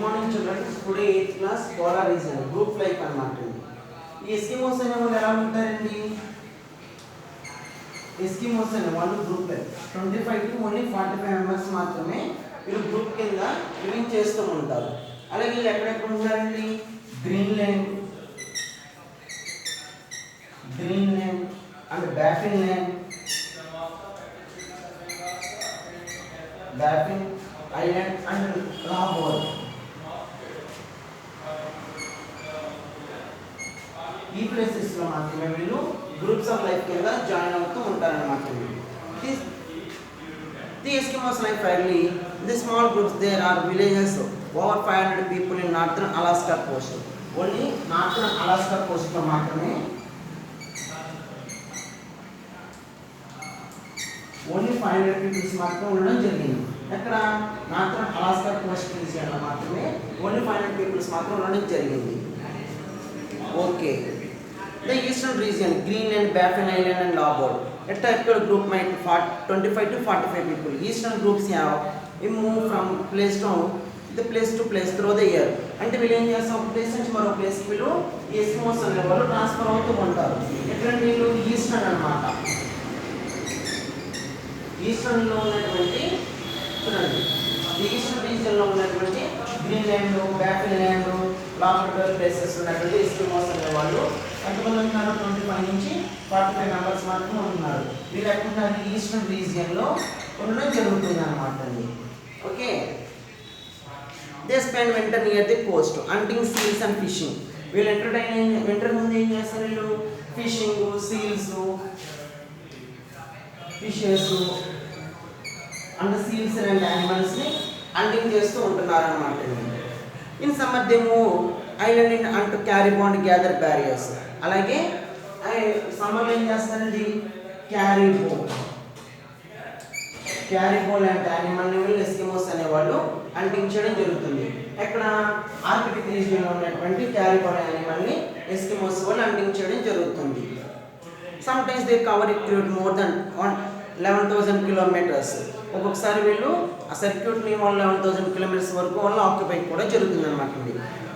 Morning children today 8th class polar reason group life అన్నమాట. ఈ Eskimos అనే వాళ్ళు ఎలా ఉంటారండి? ఎస్కిమోస్ అనే వాళ్ళు group life 25 to only 45 members మాత్రమే వీళ్ళు గ్రూప్ కింద లివింగ్ చేస్తూ ఉంటారు. అలాగే వీళ్ళు ఎక్కడెక్కడ ఉంటారండి? Greenland and Baffin Island and Labrador. ఈ ప్లేసెస్ లో మాత్రమే వీళ్ళు గ్రూప్స్ ఆఫ్ లైఫ్ కింద జాయిన్ అవుతూ ఉంటారన్నమాట. The Eskimos live fairly in the small groups. There are villages over 500 people in northern Alaska coast. Only northern Alaska coast లో మాత్రమే only 500 peoples మాత్రం ఉండడం జరిగింది. ఎక్కడ? నార్థన్ అలాస్కా కోస్ట్ రీజియన్లో మాత్రమే ఓన్లీ 500 పీపుల్స్ మాత్రం ఉండడం జరిగింది. Okay. The eastern region, Greenland, Baffin Island and Labrador. A typical group might 25 to 45 people. Eastern groups have move from place to place through the year. అంటే వీళ్ళు ఏం చేస్తారు? ఒక place నుంచి మరో ప్లేస్కి వీళ్ళు ఎస్కిమోస్ అనే వాళ్ళు ట్రాన్స్ఫర్ అవుతూ ఉంటారు. ఎక్కడంటే వీళ్ళు ఈస్టర్న్ అన్నమాట. ఈస్టర్న్లో ఉన్నటువంటి చూడండి, ఈస్టర్న్ రీజియన్లో ఉన్నటువంటి Greenland, Baffin island, Labrador places ఉన్నటువంటి ఎస్కిమోస్ అనే వాళ్ళు ఎంతమంది ఉన్నారు? 25 నుంచి 45 మెంబర్స్ మాత్రమే ఉన్నారు. వీళ్ళు ఎక్కడున్నారు? ఈస్టర్న్ రీజియన్లో ఉండడం జరుగుతుంది అన్నమాట అండి. Okay. They spend winter near the coast hunting seals and fishing. వీళ్ళు వింటర్ ముందు ఏం చేస్తారు? వీళ్ళు fishing, seals, fishes and seals and యానిమల్స్ని హంటింగ్ చేస్తూ ఉంటున్నారు అన్నమాట. In summer they move island in and carry bond gather barriers. అలాగే సమ్మర్లో ఏం చేస్తారండి? క్యారీబో లాంటి యానిమల్ని వీళ్ళు ఎస్కిమోస్ అనేవాళ్ళు హంటింగ్ చేయడం జరుగుతుంది. ఎక్కడ? ఆర్కిటిక్ రీజియన్లో ఉన్నటువంటి క్యారీబో యానిమల్ని ఎస్కిమోస్ వాళ్ళు హంటింగ్ చేయడం జరుగుతుంది. Sometimes they cover it more than 11,000 kilometres. ఒక్కొక్కసారి వీళ్ళు ఆ సర్క్యూట్ని 11,000 కిలోమీటర్స్ వరకు వాళ్ళు ఆక్యుపై కూడా జరుగుతుంది అనమాట.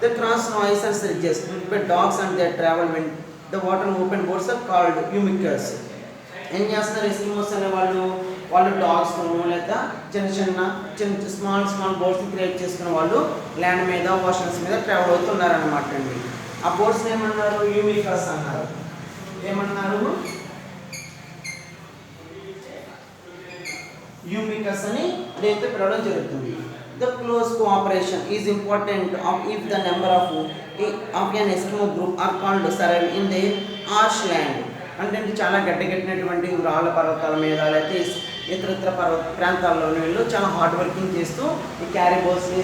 The cross noise and surges by dogs and they travel when the water open boards are called umiaks. ఏం చేస్తారు ఎస్కిమోస్ అనే వాళ్ళు డాగ్స్ లేదా చిన్న స్మాల్ బోట్స్ క్రియేట్ చేసుకున్న వాళ్ళు ల్యాండ్ మీద, ఓషన్స్ మీద ట్రావెల్ అవుతున్నారనమాట అండి. ఆ బోట్స్ ఏమన్నారు? యూమికర్స్ అన్నారు. ఏమన్నారు? యూమికస్ అని నేమ్తో పిలవడం జరుగుతుంది. The close cooperation is important if the number of an Eskimo group are called survive in the harsh land. అంటే చాలా గడ్డగట్టినటువంటి రాళ్ళ పర్వతాల మీద లేకపోతే ఇతర ప్రాంతాల్లో వీళ్ళు చాలా హార్డ్ వర్కింగ్ చేస్తూ ఈ క్యారీబోస్ని,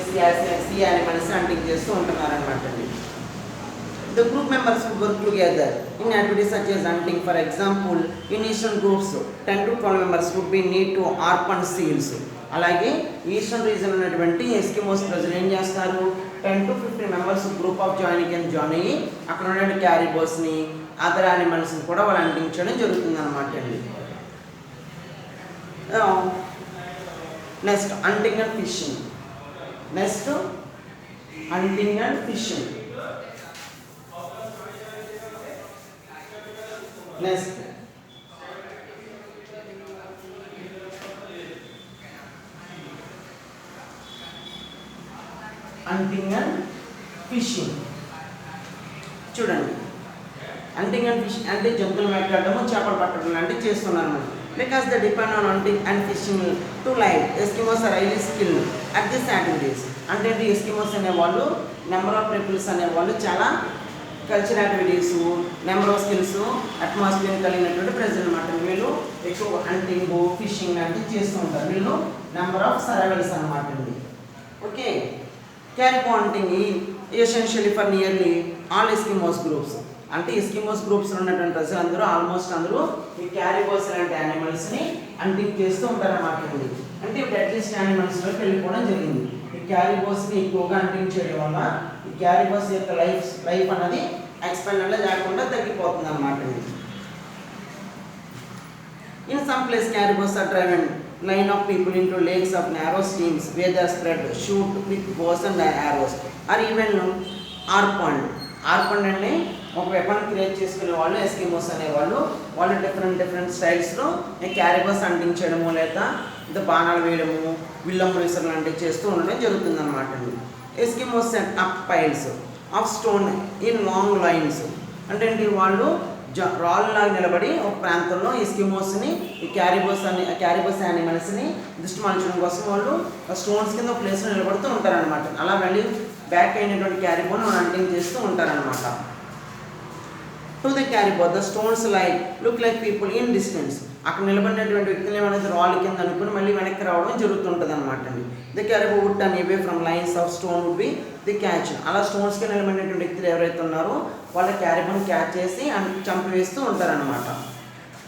సీ యానిమల్స్ని హంటింగ్ చేస్తూ ఉంటున్నారనమాట అండి. The group members work together in activities such as hunting. For example, in eastern groups 10 to 12 members would be need to harpoon seals. అలాగే ఈస్టర్న్ రీజన్ ఉన్నటువంటి ఎస్కిమోస్ ప్రజలు ఏం చేస్తారు? 10 to 15 members group of join అయ్యి అక్కడ ఉన్న క్యారీబోస్ని, other యానిమల్స్ని కూడా వాళ్ళు హంటింగ్ చేయడం జరుగుతుంది అనమాట అండి. Next hunting and fishing. Next hunting and fishing. చూడండి, హంటింగ్ అండ్ ఫిషింగ్ అంటే జంతువులు వేటాడము, చేపలు పట్టడం లాంటివి చేస్తున్నారు. Because they depend on hunting and fishing to life. Eskimos are highly skilled at this activities. అంటే ఎస్కిమోస్ అనేవాళ్ళు, నెంబర్ ఆఫ్ పీపుల్స్ అనేవాళ్ళు చాలా cultural activities, number of skills, atmosphere కలిగినటువంటి ప్రజలు అనమాట. వీళ్ళు ఎక్కువ హంటింగ్, ఫిషింగ్ లాంటివి చేస్తూ ఉంటారు. వీళ్ళు నెంబర్ ఆఫ్ సర్వైవల్స్ అనమాట అండి. Okay. Caribou hunting essentially for nearly all Eskimos groups. అంటే ఎస్కిమోస్ గ్రూప్స్లో ఉన్నటువంటి ప్రజలందరూ ఆల్మోస్ట్ అందరూ ఈ క్యారీబోస్ లాంటి యానిమల్స్ని హంటింగ్ చేస్తూ ఉంటారు అన్నమాట అండి. అంటే డెడ్లిస్ట్ యానిమల్స్లోకి వెళ్ళిపోవడం జరిగింది. ఈ క్యారీబోస్ని ఎక్కువగా హంటింగ్ చేయడం వల్ల ఈ క్యారీబోస్ యొక్క లైఫ్ అన్నది ఎక్స్పెండ్ అనేది లేకుండా తగ్గిపోతుంది అన్నమాట. In some place caribous are driven line of people into lakes of narrow streams where they are spread, shoot with bows and arrows, or even arpand. ఆర్పండ్ అంటే ఒక వెపన్ క్రియేట్ చేసుకునే వాళ్ళు ఎస్కిమోస్ అనేవాళ్ళు. వాళ్ళు డిఫరెంట్ స్టైల్స్లో క్యారిబస్ అంటించడము లేదా బాణాలు వేయడము, విల్లము విసరలు లాంటివి చేస్తూ ఉండడం జరుగుతుంది అనమాట అండి. Eskimos set up piles of stone in long lines. అంటే ఏంటి, వాళ్ళు రాళ్ళలాగా నిలబడి ఒక ప్రాంతంలో ఎస్కిమోస్ని ఈ క్యారిబస్ యానిమల్స్ని దృష్టి మలచడం కోసం వాళ్ళు స్టోన్స్ కింద ఒక ప్లేస్లో నిలబడుతూ ఉంటారనమాట. అలా వెళ్ళి బ్యాక్ అయినటువంటి క్యారిబోని హంటింగ్ చేస్తూ ఉంటారనమాట. To the caribou the stones look like people in distance. అక్కడ నిలబడినటువంటి వ్యక్తులు ఏమనేది రాళ్ళ కింద అనుకుని మళ్ళీ వెనక్కి రావడం జరుగుతుంటుంది అనమాట అండి. The caribou would turn away from lines of stone would be the catch. అలా స్టోన్స్కి నిలబడినటువంటి వ్యక్తులు ఎవరైతే ఉన్నారో వాళ్ళ క్యారిబోని క్యాచ్ చేసి చంపివేస్తూ ఉంటారనమాట.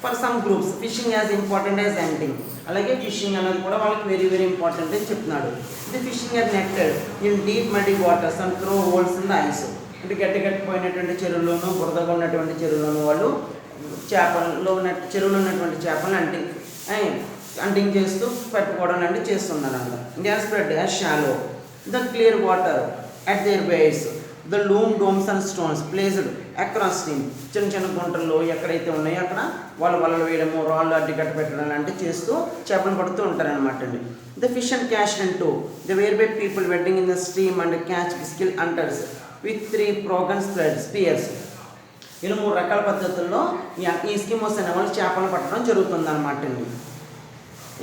For some groups fishing as important as hunting. అలాగే ఫిషింగ్ అనేది కూడా వాళ్ళకి వెరీ ఇంపార్టెంట్ అని చెప్తున్నాడు. The fishing are netted in deep muddy waters and throw holes in the ice. అంటే గట్టిపోయినటువంటి చెరువుల్లోనూ బురదగా ఉన్నటువంటి చెరువుల్లోనూ వాళ్ళు చెరువులో ఉన్నటువంటి చేపలను అంటింగ్ చేస్తూ పెట్టుకోవడం లాంటివి చేస్తున్నారు అంట. They are spread as shallow the clear water at their base the loom domes and stones placed across stream. చిన్న గుంటల్లో ఎక్కడైతే ఉన్నాయో అక్కడ వాళ్ళు వలలు వేయడము, రాళ్ళు అడ్డుకట్ట పెట్టడం లాంటివి చేస్తూ చేపలు పడుతూ ఉంటారనమాట అండి. The fish and cash and to the weir by people wading in the stream and catch skill hunters with 3 ప్రోగన్ స్పియర్స్. ఇలా 3 రకాల పద్ధతుల్లో ఈ ఎస్కిమోస్ అనే వాళ్ళు చేపలు పట్టడం జరుగుతుంది అనమాట అండి.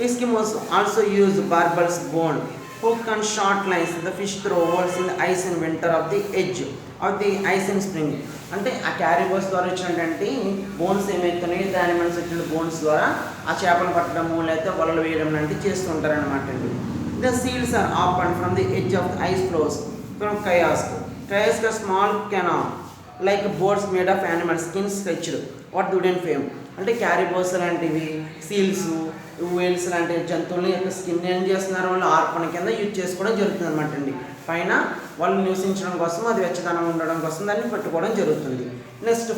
Eskimos also use barbels bone hook and short lines. The fish throw holes in the ice in winter of the edge of the ice in spring. అంటే ఆ క్యారిబోస్ ద్వారా వచ్చినటువంటి బోన్స్ ఏమైతున్నాయి, యానిమల్స్ వచ్చిన బోన్స్ ద్వారా ఆ చేపలు పట్టడము లేకపోతే వలలు వేయడం లాంటివి చేస్తుంటారనమాట అండి. The seals are open from the edge of the ice floes from kayaks. Kayaks are small canal like boats made of animal skin stretched what wooden frame. అంటే క్యారిబోస్ లాంటివి, సీల్స్, వేల్స్ లాంటి జంతువులని యొక్క స్కిన్ ఏం చేస్తున్నారు వాళ్ళు ఆర్పణ కింద use చేసుకోవడం జరుగుతుంది అనమాట అండి. పైన వాళ్ళు నివసించడం కోసం, అది వెచ్చదనం ఉండడం కోసం దాన్ని పెట్టుకోవడం జరుగుతుంది. నెక్స్ట్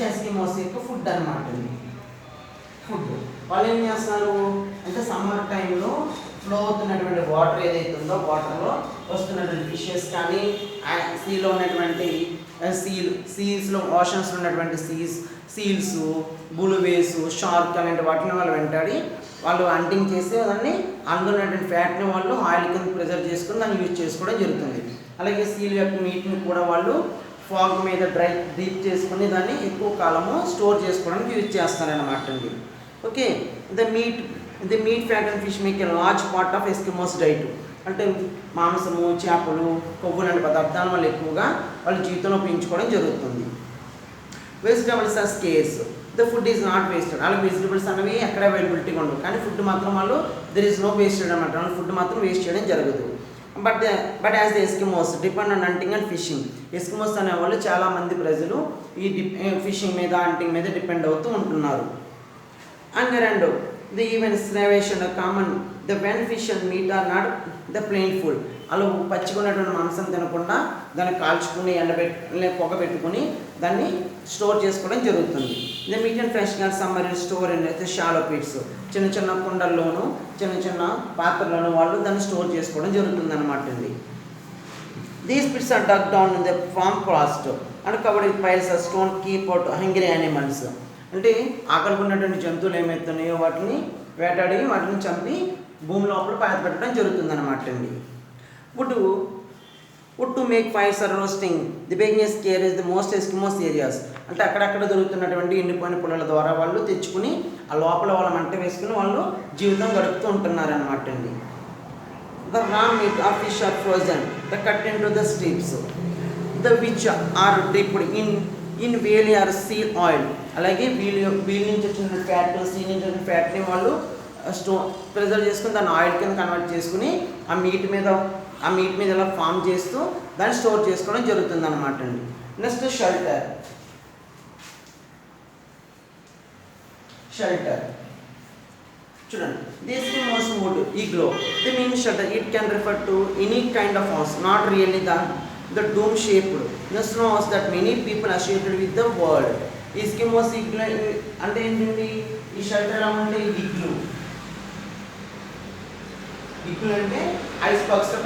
ఎస్కిమోస్ యొక్క ఫుడ్ అనమాట అండి. ఫుడ్ వాళ్ళు ఏం చేస్తున్నారు అంటే సమ్మర్ టైంలో ఫ్లో అవుతున్నటువంటి వాటర్ ఏదైతే ఉందో వాటర్లో వస్తున్నటువంటి ఫిషెస్ కానీ సీలో ఉన్నటువంటి సీల్స్లో ఓషన్స్లో ఉన్నటువంటి సీల్స్, బులువేస్, షార్క్ అలాంటి వాటిని వాళ్ళు వెంటాడి వాళ్ళు హంటింగ్ చేసి దాన్ని అందులో ఉన్నటువంటి ఫ్యాట్ని వాళ్ళు ఆయిల్ కింద ప్రిజర్వ్ చేసుకుని దాన్ని యూజ్ చేసుకోవడం జరుగుతుంది. అలాగే సీల్ యొక్క మీట్ని కూడా వాళ్ళు ఫాగ్ మీద డీప్ చేసుకుని దాన్ని ఎక్కువ కాలము స్టోర్ చేసుకోవడానికి యూజ్ చేస్తారన్నమాట అండి. Okay, the meet fat and fish make a large part of Eskimos diet. అంటే మాంసము, చేపలు, కొవ్వు లాంటి పదార్థాలను వాళ్ళు ఎక్కువగా వాళ్ళ జీవితంలో పెంచుకోవడం జరుగుతుంది. Vegetables are scarce, the food is not wasted. అలాగే వెజిటబుల్స్ అనేవి ఎక్కడ అవైలబిలిటీగా ఉండవు, కానీ ఫుడ్ మాత్రం వాళ్ళు దెర్ ఈజ్ నో వేస్టెడ్ అనమాట. వాళ్ళు ఫుడ్ మాత్రం వేస్ట్ చేయడం జరగదు. But as the Eskimos depend on hunting and fishing. Eskimos అనేవాళ్ళు చాలామంది ప్రజలు ఈ ఫిషింగ్ మీద, హంటింగ్ మీద డిపెండ్ అవుతూ ఉంటున్నారు. And the even starvation are common. The when fish and meat are not the plain food. అలా పచ్చికున్నటువంటి మాంసం తినకుండా దాన్ని కాల్చుకుని ఎండబెట్టి పొగ పెట్టుకుని దాన్ని స్టోర్ చేసుకోవడం జరుగుతుంది. ద మీట్ అండ్ ఫ్రెష్ గా సమ్మర్ స్టోర్ అయితే షాలో పిట్స్, చిన్న కుండల్లోనూ చిన్న పాత్రలోనూ వాళ్ళు దాన్ని స్టోర్ చేసుకోవడం జరుగుతుంది అనమాట అండి. These pits are dug down in the farm crust and covered with piles of stone keep out hungry animals. అంటే ఆకలికి ఉన్నటువంటి జంతువులు ఏమవుతున్నాయో వాటిని వేటాడి వాటిని చంపి భూమి లోపల పాతపెట్టడం జరుగుతుంది అనమాట అండి. Wood to make fires or roasting the biggest care is the most Eskimos areas. అంటే అక్కడక్కడ దొరుకుతున్నటువంటి ఎండిపోయిన పుల్లల ద్వారా వాళ్ళు తెచ్చుకుని ఆ లోపల వాళ్ళ మంట వేసుకుని వాళ్ళు జీవితం గడుపుతూ ఉంటున్నారనమాట అండి. The raw meat of fish are frozen the cut into the strips the which are dipped in whale or seal oil. అలాగే వీల్ నుంచి వచ్చిన ఫ్యాట్, సీల్ నుంచి వచ్చిన ఫ్యాట్ని వాళ్ళు ప్రిజర్వ్ చేసుకుని దాన్ని ఆయిల్ కింద కన్వర్ట్ చేసుకుని ఆ మీట్ మీద ఇలా ఫామ్ చేస్తూ దాన్ని స్టోర్ చేసుకోవడం జరుగుతుంది అనమాట అండి. నెక్స్ట్ షెల్టర్ చూడండి. This most wood igloo the mean shelter. It can refer to any kind of house, not really the dome shaped the snows that many people associated with the world. Eskimos అంటే ఏంటండి, ఈ shirt ఎలా ఉంటాయి, గిగ్లు అంటే ice box తో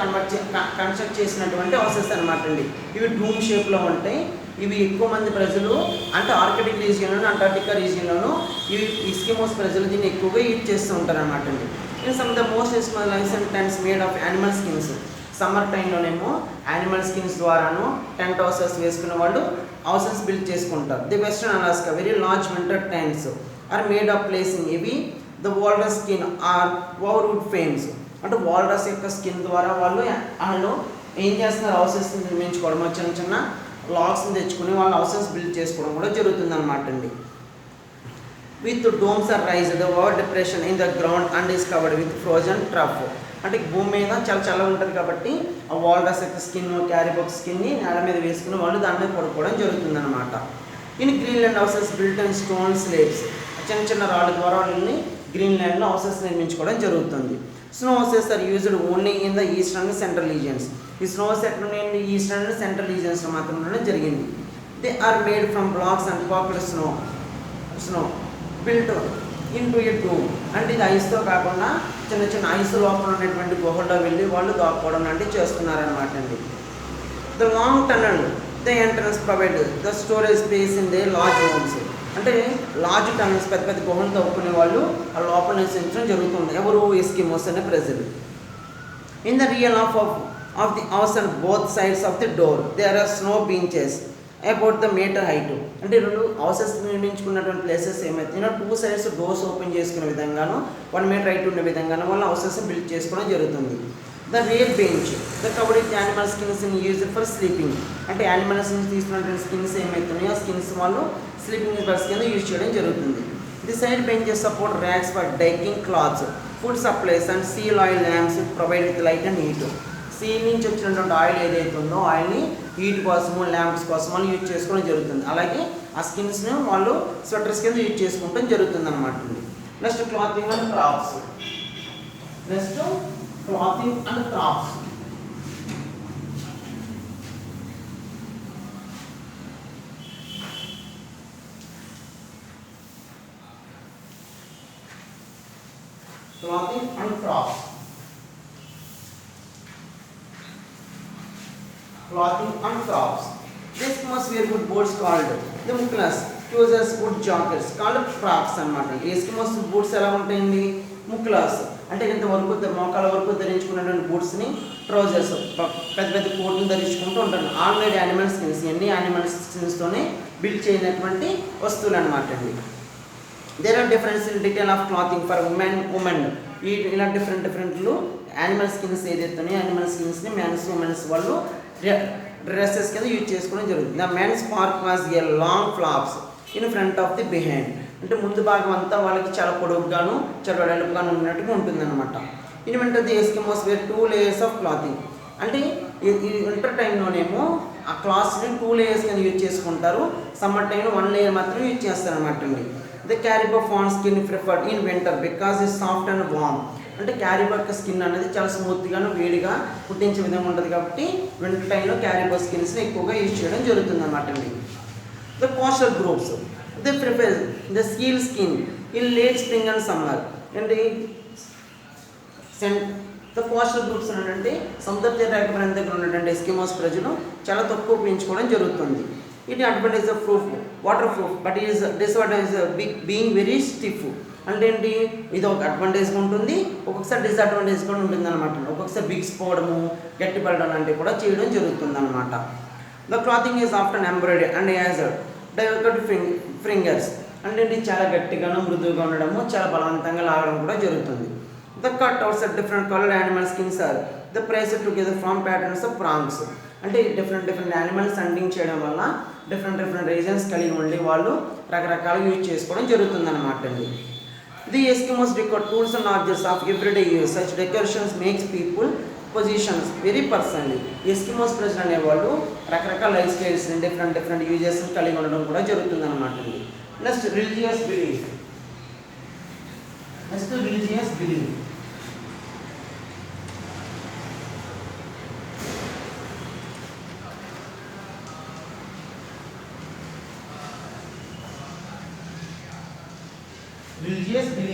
construct చేసినటువంటి houses అనమాట అండి. ఇవి డూమ్ షేప్ లో ఉంటాయి. ఇవి ఎక్కువ మంది ప్రజలు అంటే ఆర్కిటిక్ రీజియన్లోను, అంటార్టికా రీజియన్లోను ఇవి ఎస్కిమోస్ ప్రజలు దీన్ని ఎక్కువగా యూజ్ చేస్తూ ఉంటారు అనమాట అండి. In some the most Eskimos tents made of animal skins. Summer టైంలోనేమో యానిమల్ స్కిన్స్ ద్వారాను టెంట్ హౌసెస్ వేసుకునే వాళ్ళు హౌసెస్ బిల్డ్ చేసుకుంటారు. The western Alaska very large winter tents are made of placing ఇవి the walrus skin or over wood frames. అంటే walrus యొక్క skin ద్వారా వాళ్ళు ఏం చేస్తున్నారు, హౌసెస్ నిర్మించుకోవడం, చిన్న చిన్న లాగ్స్ని తెచ్చుకుని వాళ్ళ హౌసెస్ బిల్డ్ చేసుకోవడం కూడా జరుగుతుంది అనమాట అండి. With domes are rise the over depression in the ground and is covered with frozen turf. అంటే భూమి మీద చాలా చల్లగా ఉంటుంది కాబట్టి ఆ వాల్రస్ యొక్క స్కిన్, క్యారీబాక్ స్కిన్ని నేల మీద వేసుకుని వాళ్ళు దాని మీద పడుకోవడం జరుగుతుంది అనమాట. In Greenland houses built and stone slabs. చిన్న చిన్న రాళ్ళ ద్వారా వాళ్ళని గ్రీన్లాండ్లో హౌసెస్ నిర్మించుకోవడం జరుగుతుంది. Snow houses are used only in the east and central regions. ఈ స్నో హౌస్ ఎక్కడ ఉన్నాయండి, ఈస్ట్ అండ్ సెంట్రల్ రీజియన్స్లో మాత్రం ఉండడం జరిగింది. They are made from blocks and packed snow built into a dome. అంటే ఇది ఐస్తో కాకుండా చిన్న చిన్న ఐస్ లోపల ఉన్నటువంటి గుహల్లో వెళ్ళి వాళ్ళు దాక్కోవడం లాంటివి చేస్తున్నారనమాట అండి. The long tunnel the entrance provide the storage space in they large homes. అంటే లార్జ్ టనల్స్ పెద్ద పెద్ద గుహలు తవ్వుకునే వాళ్ళు ఆ లోపల నివసించడం జరుగుతుంది. ఎవరు, ఎస్కిమోస్ అనే ప్రజలు. In the rear of the house and both sides of the door there are snow benches about the metre height. అంటే రెండు హౌసెస్ నిర్మించుకున్నటువంటి ప్లేసెస్ ఏమైతే టూ సైడ్స్ డోర్స్ ఓపెన్ చేసుకునే విధంగాను 1 మీటర్ హైట్ ఉండే విధంగాను వాళ్ళ హౌసెస్ బిల్డ్ చేసుకోవడం జరుగుతుంది. The real bench the covered with animal skins in use for sleeping. అంటే యానిమల్స్ నుంచి తీసుకున్నటువంటి స్కిన్స్ ఏమైతున్నాయో ఆ స్కిన్స్ వాళ్ళు స్లీపింగ్ బర్డ్స్ కింద యూజ్ చేయడం జరుగుతుంది. The side benches support racks for drying clothes, food supplies and seal oil lamps provide with light and heat. Sea నుంచి వచ్చినటువంటి ఆయిల్ ఏదైతే ఉందో ఆయిల్ని హీట్ కోసము, ల్యాంప్స్ కోసం వాళ్ళు యూజ్ చేసుకోవడం జరుగుతుంది. అలాగే ఆ స్కిన్స్ని వాళ్ళు స్వెటర్స్ కింద యూజ్ చేసుకోవడం జరుగుతుంది అనమాట. Next clothing and crafts. Clothing and crafts. This must wear wood boots called the muklus, trousers, wood jackets called crafts అన్నమాట. ఎస్కిమోస్ బూట్స్ ఎలా ఉంటాయండి, ముక్లాస్ అంటే ఇంత వరకు మోకాల వరకు ధరించుకున్నటువంటి బూట్స్ని, ట్రౌజర్స్ పెద్ద పెద్ద కోట్లు ధరించుకుంటూ ఉంటారు. ఆల్ మేడ్ యానిమల్ స్కిన్స్, ఎన్ని యానిమల్ స్కిన్స్తోనే బిల్డ్ చేయనటువంటి వస్తువులు అనమాట అండి. There are difference in detail of clothing for women. ఇలా డిఫరెంట్లు యానిమల్ స్కిన్స్ ఏదైతే యానిమల్ స్కిన్స్ని ఉమెన్స్ వాళ్ళు డ్రెస్సెస్ కింద యూజ్ చేసుకోవడం జరుగుతుంది. The mens park was a long flaps in front of the behind. అంటే ముందు భాగం అంతా వాళ్ళకి చాలా పొడవుగాను చాలా వెడల్పుగాను ఉన్నట్టుగా ఉంటుంది అనమాట. In winter the Eskimos wear 2 layers of clothing. అంటే ఈ వింటర్ టైంలోనేమో ఆ క్లాత్స్ని 2 లేయర్స్ కింద యూజ్ చేసుకుంటారు. సమ్మర్ టైంలో 1 లేయర్ మాత్రం యూజ్ చేస్తారు అనమాట అండి. The caribou fawn skin preferred in winter because is soft and warm. అంటే క్యారిబో యొక్క స్కిన్ అనేది చాలా స్మూత్గాను వేడిగా పుట్టించే విధంగా ఉంటుంది కాబట్టి వింటర్ టైంలో క్యారిబో స్కిన్స్ని ఎక్కువగా యూజ్ చేయడం జరుగుతుంది అనమాట అండి. The coastal groups they prefer the seal skin in late spring and summer. అంటే ద కోస్టల్ గ్రూప్స్ అంటే సముద్ర రేఖ ప్రాంతం ఉన్నటువంటి ఎస్కిమోస్ ప్రజలు చాలా తక్కువ పెంచుకోవడం జరుగుతుంది. ఇది advantage of water proof but is disadvantage being very stiff. అంటే ఏంటి, ఇది ఒక అడ్వాంటేజ్గా ఉంటుంది, ఒక్కొక్కసారి డిసడ్వాంటేజ్ కూడా ఉంటుంది అనమాట. ఒక్కొక్కసారి బిగిసిపోవడము, గట్టిపడడం లాంటివి కూడా చేయడం జరుగుతుంది అనమాట. The clothing is after embroidery and as diverted fingers. అంటే చాలా గట్టిగాను మృదువుగా ఉండడము, చాలా బలవంతంగా లాగడం కూడా జరుగుతుంది. The cut outs of different coloured animal skins are the price together from patterns of prongs. అంటే డిఫరెంట్ యానిమల్స్ హంటింగ్ చేయడం వల్ల డిఫరెంట్ రీజన్స్ కలిగి ఉండి వాళ్ళు రకరకాలుగా యూజ్ చేసుకోవడం జరుగుతుంది అనమాట అండి. The Eskimos decor tools and objects of everyday use such decorations makes people positions very personally. Eskimos ప్రజలు అనేవాళ్ళు రకరకాల లైఫ్ స్టైల్స్ డిఫరెంట్ యూజెస్ కలిగి ఉండడం కూడా జరుగుతుంది అనమాట అండి. Next religious belief. Religious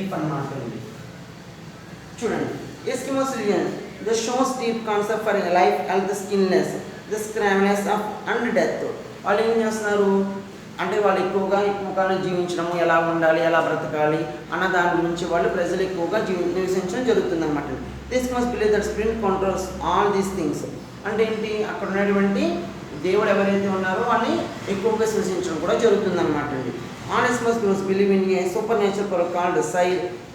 belief అన్నమాట అండి. చూడండి, Eskimos religion the shows deep concept for life health sickness the స్క్రామ్నెస్ ఆఫ్ అండ్ డెత్. వాళ్ళు ఏం చేస్తున్నారు అంటే వాళ్ళు ఎక్కువ కాలం జీవించడము, ఎలా ఉండాలి, ఎలా బ్రతకాలి అన్న దాని గురించి వాళ్ళు ప్రజలు ఎక్కువగా నివసించడం జరుగుతుంది అనమాట. This must believe that spirit controls all these things. అంటే ఏంటి, అక్కడ ఉన్నటువంటి దేవుడు ఎవరైతే ఉన్నారో వాళ్ళని ఎక్కువగా సూచించడం కూడా జరుగుతుంది అనమాట అండి. All Eskimos groups believe in a super nature called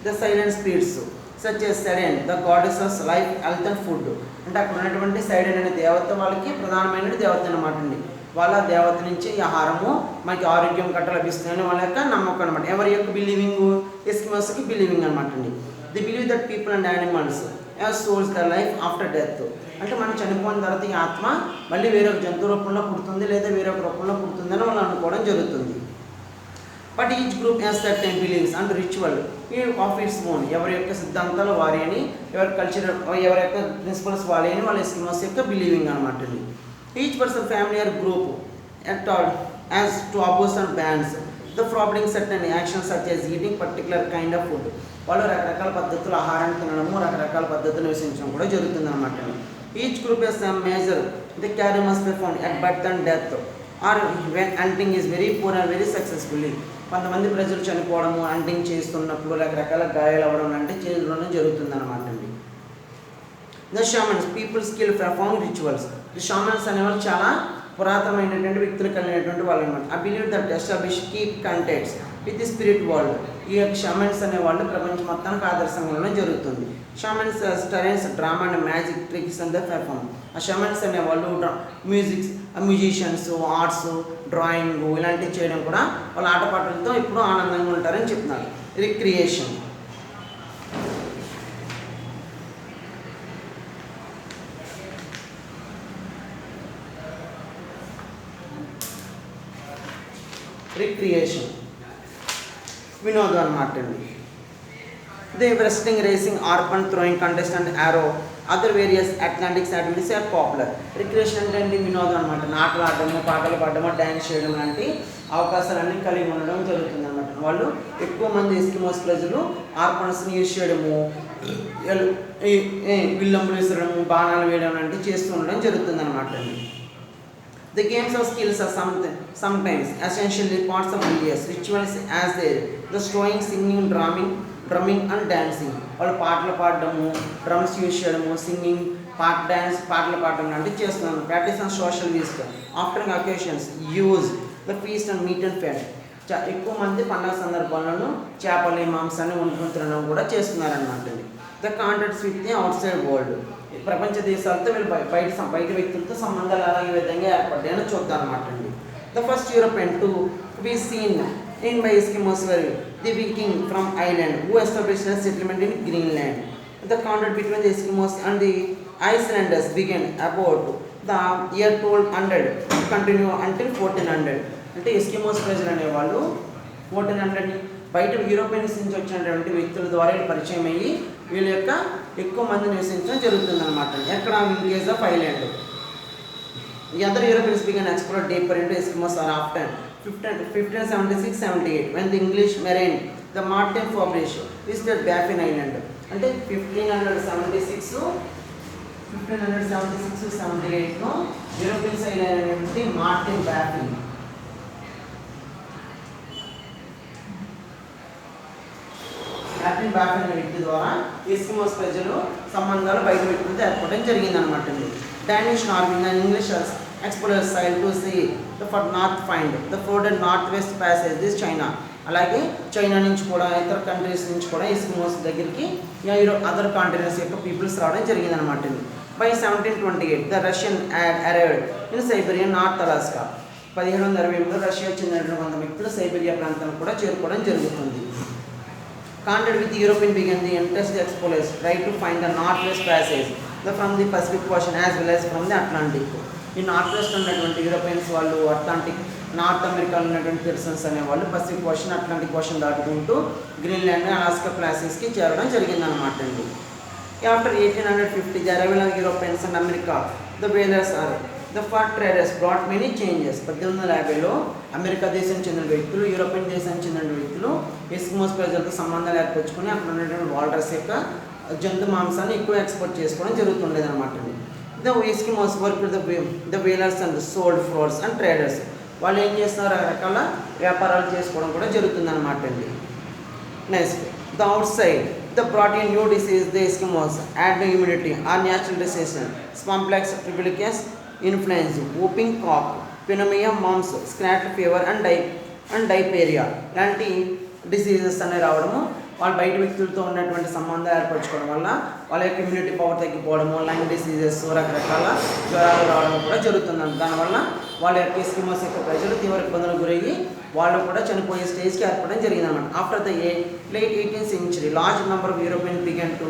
the silent spirits such as Sedna the goddess of life health and food. అంటే అక్కడ ఉన్నటువంటి సైడెన్ అనే దేవత వాళ్ళకి ప్రధానమైన దేవత అనమాట అండి. వాళ్ళ దేవత నుంచి ఆహారము మనకి ఆరోగ్యం గట్ట లభిస్తుందని వాళ్ళ యొక్క నమ్మకం అనమాట. ఎవరి యొక్క బిలీవింగ్, ఎస్కిమోస్కి బిలీవింగ్ అనమాట అండి. The believe that people and animals have souls the life after death. అంటే మనం చనిపోయిన తర్వాత ఈ ఆత్మ మళ్ళీ వేరొక జంతు రూపంలో పుడుతుంది లేదా వేరొక రూపంలో పుడుతుందని వాళ్ళు అనుకోవడం జరుగుతుంది. But each group has certain believes and ritual of its own. ఎవరి యొక్క సిద్ధాంతాలు వారి అని, ఎవరి కల్చర్ ఎవరి యొక్క ప్రిన్సిపల్స్ వారి అని వాళ్ళ ఎస్కిమోస్ యొక్క బిలీవింగ్ అనమాట అండి. Each person, family or group at all has to oppose and bans the forbidding certain actions such as eating particular kind of food. వాళ్ళు రకరకాల పద్ధతులు ఆహారాన్ని తినడము, రకరకాల పద్ధతులు నివసించడం కూడా జరుగుతుంది అనమాట. Each group has some measure the care must be found at birth and death or when hunting is very poor and very successfully. కొంతమంది ప్రజలు చనిపోవడము, హంటింగ్ చేస్తున్నప్పుడు రకరకాల గాయాలు అవ్వడం అంటే చేయడం జరుగుతుంది అనమాట అండి. The shamans people skill perform rituals. ఈ షామన్స్ అనేవాళ్ళు చాలా పురాతనమైనటువంటి వ్యక్తులు కలిగినటువంటి వాళ్ళు అనమాట. I believe that establish keep contacts with the spirit world. ఈ యొక్క షామన్స్ అనేవాళ్ళు ప్రపంచం మొత్తానికి ఆదర్శంగా జరుగుతుంది. షామన్స్ స్టరెన్స్ drama and magic tricks and the perform. ఆ షామన్స్ అనేవాళ్ళు మ్యూజిషియన్స్, ఆర్ట్స్, డ్రాయింగ్ ఇలాంటివి చేయడం కూడా వాళ్ళ ఆటపాటలతో ఇప్పుడు ఆనందంగా ఉంటారని చెప్తున్నారు. రిక్రియేషన్. రిక్రియేషన్ వినోదం అనమాట అండి. They wrestling, racing, harpoon, throwing contest and arrow other various athletics activities are popular. Recreation అంటే ఏంటి, వినోదం అనమాట. నాటలు ఆడడము, పాటలు పాడడము, డ్యాన్స్ చేయడం లాంటి అవకాశాలన్నీ కలిగి ఉండడం జరుగుతుంది అనమాట. వాళ్ళు ఎక్కువ మంది ఎస్కిమోస్ ప్రజలు ఆర్పన్స్ని యూజ్ చేయడము, విల్లంబులు విసరడము, బాణాలు వేయడం లాంటివి చేస్తూ ఉండడం జరుగుతుంది అనమాట అండి. The games of skills are sometimes essentially parts of religious rituals as the sewing, singing, drumming and dancing. వాళ్ళు పాటలు పాడడము, డ్రమ్స్ యూజ్ చేయడము, సింగింగ్, డ్యాన్స్, పాటలు పాడడం లాంటివి చేస్తున్నారు. Practice and social visit after occasions use the feast and meat and fed. ఎక్కువ మంది పండుగ సందర్భాలను చేపలు, మాంసాన్ని వండుకుని తినడం కూడా చేస్తున్నారన్నమాట. The contacts with the outside world. ప్రపంచ దేశాలతో వీళ్ళు బయట వ్యక్తులతో సంబంధాలు అలా ఈ విధంగా ఏర్పడ్డాయని చూద్దాం అనమాట అండి. The first European to be seen in by Eskimos were the వికింగ్ from island who established a settlement in Greenland. The contact between the Eskimos and the Icelanders began about the year 1200 continue until 1400. అంటే Eskimos ప్రజలు అనేవాళ్ళు 1400 బయట Europeans నుంచి వచ్చినటువంటి వ్యక్తుల ద్వారా పరిచయం అయ్యి వీళ్ళ యొక్క ఎక్కువ మంది నివసించడం జరుగుతుంది అనమాట. ఎక్కడ, village of island. The other Europeans began to explore deeper into Eskimos are after 1576-78 when the English marine the Martin Fabrice visited Baffin Island. అంటే 1576-78లో యూరోపియన్స్ అయినటువంటి మార్టిన్ బాఫిన్ అనే వ్యక్తి ద్వారా ఎస్కిమోస్ ప్రజలు సంబంధాలు బయట వ్యక్తులతో ఏర్పడడం జరిగింది అనమాట అండి. Danish Norwegian and English explorers sailed to see the for north find the further northwest passage this China. అలాగే చైనా నుంచి కూడా ఇతర కంట్రీస్ నుంచి కూడా ఎస్కిమోస్ దగ్గరికి అదర్ కాంట్రీస్ యొక్క పీపుల్స్ రావడం జరిగింది అనమాట అండి. By 1728 the Russian arrived in Siberia, north Alaska. 1728లో రష్యా చెందినటువంటి కొంత వ్యక్తులు సైబీరియా ప్రాంతానికి కూడా చేరుకోవడం జరుగుతుంది. Contact with the European began the interest explorers try to find the northwest passage from the Pacific Ocean as well as from the Atlantic. ఈ north west ఉన్నటువంటి యూరోపియన్స్ వాళ్ళు అట్లాంటిక్, నార్త్ అమెరికాలో ఉన్నటువంటి పర్సన్స్ అనేవాళ్ళు పసిఫిక్ ఓషన్, అట్లాంటిక్ ఓషన్ దాటుకుంటూ Greenland, Alaska ప్లేసెస్కి చేరడం జరిగిందనమాట అండి. After 1850 the arrival of Europeans and America the whalers are the fur traders brought many changes. 1850లో అమెరికా దేశం చెందిన వ్యక్తులు, యూరోపియన్ దేశానికి చెందిన వ్యక్తులు ఎస్కిమోస్ ప్రజలతో సంబంధాలు ఏర్పరచుకొని అక్కడ ఉన్నటువంటి వాల్రస్ యొక్క జంతు మాంసాన్ని ఎక్కువ ఎక్స్పోర్ట్ చేసుకోవడం జరుగుతుండేది అనమాట. The Eskimos work the whalers and sold fruits and traders. వాళ్ళు ఏం చేస్తున్నారు, రకరకాల వ్యాపారాలు చేసుకోవడం కూడా జరుగుతుంది అనమాట అండి. Next the outside the brought in new disease the Eskimos had immunity are natural diseases smallpox tuberculosis influenza whooping cough pneumonia mumps scarlet fever and diphtheria లాంటి డిసీజెస్ అనేవి రావడము, వాళ్ళు బయట వ్యక్తులతో ఉన్నటువంటి సంబంధాలు ఏర్పరచుకోవడం వల్ల వాళ్ళ యొక్క ఇమ్యూనిటీ పవర్ తగ్గిపోవడము, లంగ్ డిసీజెస్, రకరకాల జ్వరాలు రావడం కూడా జరుగుతుంది. దానివల్ల వాళ్ళ యొక్క ఎస్కిమోస్ యొక్క ప్రజలు తీవ్ర ఇబ్బందులకు గురయ్యి వాళ్ళు కూడా చనిపోయే స్టేజ్కి ఏర్పడడం జరిగింది అనమాట. After the late 18th century, large number of Europeans began to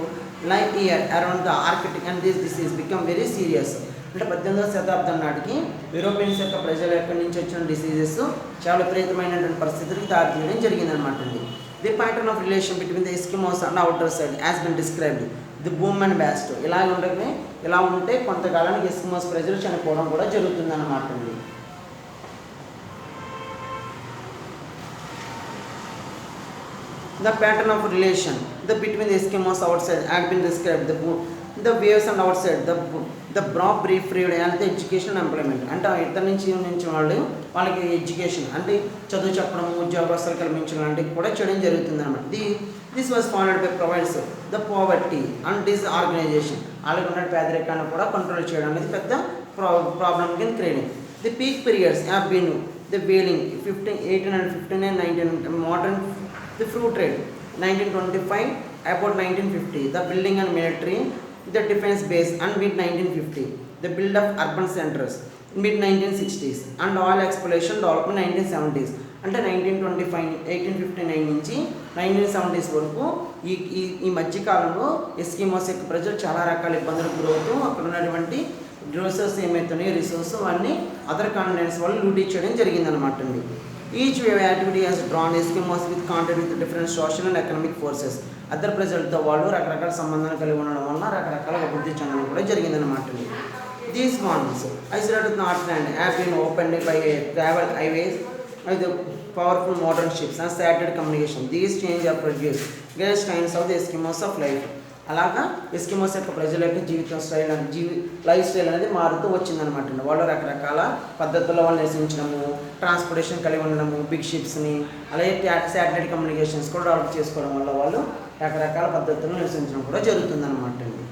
live here around the Arctic and this disease became very serious. అంటే 18వ శతాబ్దం నాటికి యూరోపియన్స్ యొక్క ప్రజల ఎక్కడి నుంచి వచ్చిన డిసీజెస్ చాలా విపరీతమైనటువంటి పరిస్థితులకు దారితీయడం జరిగిందనమాట అండి. The pattern of relation between the Eskimos and outer side has been described the boom and biased. ఇలా ఉంటే కొంతకాలానికి ఎస్కిమోస్ ప్రజలు చనిపోవడం కూడా జరుగుతుందన్నమాట అండి. The pattern of relation between the Eskimos outside had been described. The waves and outside the broad brief freed and the education and employment. అంటే ఇతర నుంచి వాళ్ళకి ఎడ్యుకేషన్ అంటే చదువు చెప్పడం, ఉద్యోగస్తులు కల్పించడం లాంటివి కూడా చేయడం జరుగుతుంది అనమాట. This was followed by provides the poverty and disorganisation. వాళ్ళకి ఉన్న పేదరికాన్ని కూడా కంట్రోల్ చేయడం అనేది పెద్ద ప్రాబ్లమ్ కింద creating. The peak periods have been the whaling 1859, 19 modern the fruit trade 1925 about 1950 the building and military the defense base and mid 1950 the build of urban centers mid 1960s and oil exploration development 1970s. అంటే 1859 నుంచి 1970s వరకు ఈ మధ్యకాలంలో Eskimos యొక్క ప్రజలు చాలా రకాల ఇబ్బందులకు గురవుతూ అక్కడ ఉన్నటువంటి రిసోర్స్ ఏమైతున్నాయో రిసోర్స్ అన్నీ అదర్ కాంటినెంట్స్ వాళ్ళు లూటీ చేయడం జరిగిందనమాట అండి. Each wave activity has drawn Eskimos with contact with different social and economic forces. Other ప్రజలతో వాళ్ళు రకరకాల సంబంధాలు కలిగి ఉండడం వల్ల రకరకాల అభివృద్ధి చెందడం కూడా జరిగిందన్నమాట. These ones isolated Northland have been opened by travel highways with powerful modern ships and satellite communication. These changes have produced great signs of the Eskimos of life. అలాగా ఎస్కిమోస్ యొక్క ప్రజల యొక్క లైఫ్ స్టైల్ అనేది మారుతూ వచ్చిందనమాట. వాళ్ళు రకరకాల పద్ధతుల్లో వాళ్ళు నివసించడము, ట్రాన్స్పోర్టేషన్ కలిగి ఉండడము, బిగ్ షిప్స్ని, అలాగే శాటిలైట్ కమ్యూనికేషన్స్ కూడా డెవలప్ చేసుకోవడం వల్ల వాళ్ళు రకరకాల పద్ధతుల్లో నివసించడం కూడా జరుగుతుందన్నమాట అండి.